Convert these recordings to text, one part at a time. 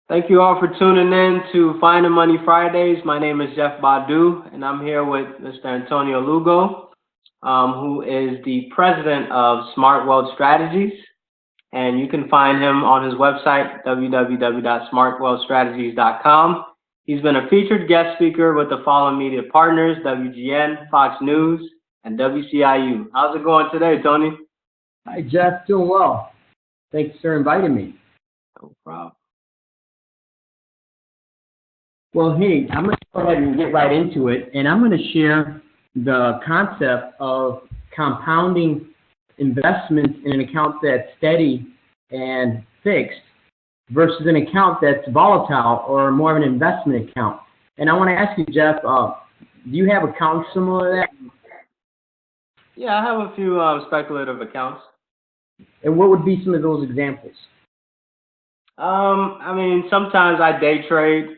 Thank you all for tuning in to Finding Money Fridays. My name is Jeff Badu, and I'm here with Mr. Antonio Lugo, who is the president of Smart Wealth Strategies. And you can find him on his website, www.smartwealthstrategies.com. He's been a featured guest speaker with the following media partners: WGN, Fox News, and WCIU. How's it going today, Tony? Hi, Jeff. Doing well. Thanks for inviting me. No problem. Well, hey, I'm going to go ahead and get right into it, and I'm going to share the concept of compounding investments in an account that's steady and fixed versus an account that's volatile or more of an investment account. And I want to ask you, Jeff, do you have accounts similar to that? Yeah, I have a few speculative accounts. And what would be some of those examples? I mean, sometimes I day trade,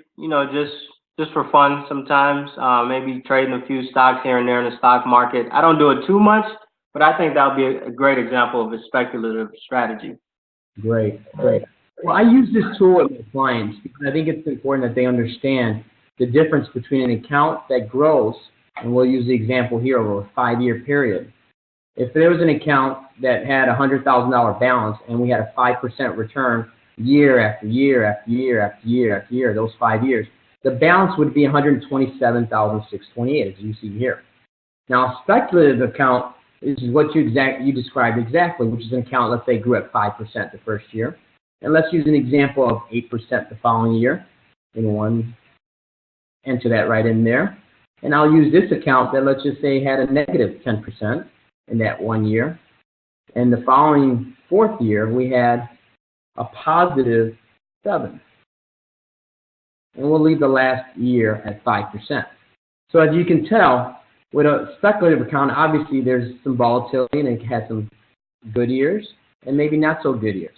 just for fun sometimes, maybe trading a few stocks here and there in the stock market. I don't do it too much, but I think that would be a great example of a speculative strategy. Great. Well, I use this tool with my clients because I think it's important that they understand the difference between an account that grows, and we'll use the example here over a 5-year period. If there was an account that had a $100,000 balance and we had a 5% return year after year after year after year after year, those 5 years, the balance would be $127,628, as you see here. Now, a speculative account is what you described exactly, which is an account, let's say, grew at 5% the first year. And let's use an example of 8% the following year. Enter that right in there. And I'll use this account that, let's just say, had a negative 10% in that 1 year. And the following 4th year, we had a positive 7. And we'll leave the last year at 5%. So as you can tell, with a speculative account, obviously there's some volatility and it has some good years and maybe not so good years.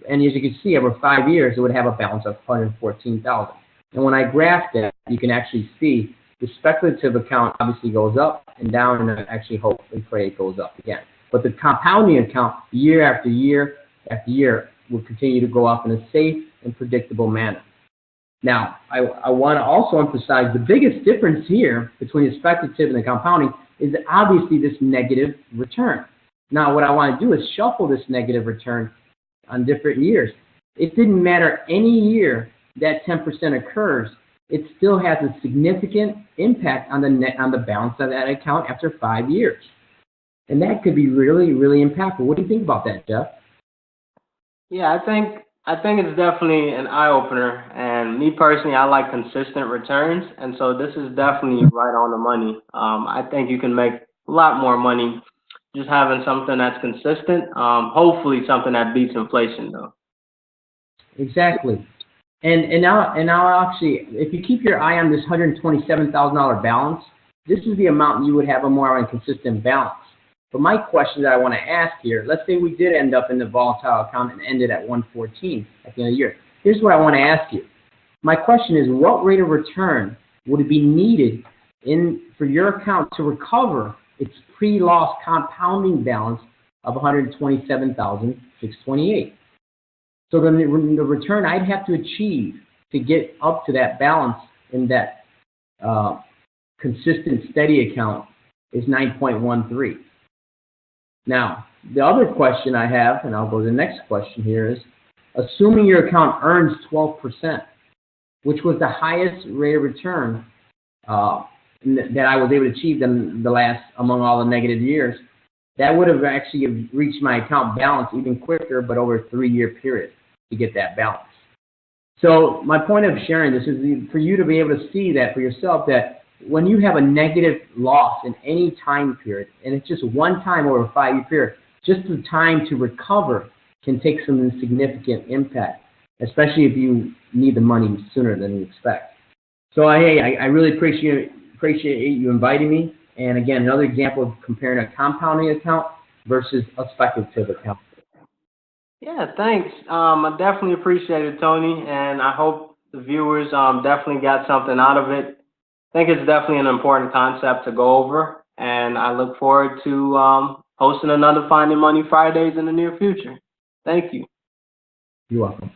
And as you can see, over 5 years, it would have a balance of $114,000. And when I graph that, you can actually see the speculative account obviously goes up and down, and I actually hope and pray it goes up again. But the compounding account, year after year after year, will continue to go up in a safe and predictable manner. Now, I want to also emphasize the biggest difference here between the speculative and the compounding is obviously this negative return. Now, what I want to do is shuffle this negative return on different years. It didn't matter any year that 10% occurs, it still has a significant impact on the balance of that account after 5 years. And that could be really, really impactful. What do you think about that, Jeff? Yeah, I think it's definitely an eye-opener, and me personally, I like consistent returns, and so this is definitely right on the money. I think you can make a lot more money just having something that's consistent, hopefully something that beats inflation, though. Exactly. And now actually, if you keep your eye on this $127,000 balance, this is the amount you would have a more consistent balance. But my question that I want to ask here, let's say we did end up in the volatile account and ended at 114 at the end of the year. Here's what I want to ask you. My question is, what rate of return would be needed for your account to recover its pre-loss compounding balance of $127,628? So then the return I'd have to achieve to get up to that balance in that consistent steady account is 9.13. Now, the other question I have, and I'll go to the next question here, is assuming your account earns 12%, which was the highest rate of return that I was able to achieve in the last, among all the negative years, that would have actually reached my account balance even quicker, but over a 3-year period to get that balance. So my point of sharing this is for you to be able to see that for yourself, that when you have a negative loss in any time period, and it's just one time over a 5-year period, just the time to recover can take some significant impact, especially if you need the money sooner than you expect. So hey, I really appreciate you inviting me. And again, another example of comparing a compounding account versus a speculative account. Yeah, thanks. I definitely appreciate it, Tony, and I hope the viewers definitely got something out of it. I think it's definitely an important concept to go over, and I look forward to hosting another Finding Money Fridays in the near future. Thank you. You're welcome.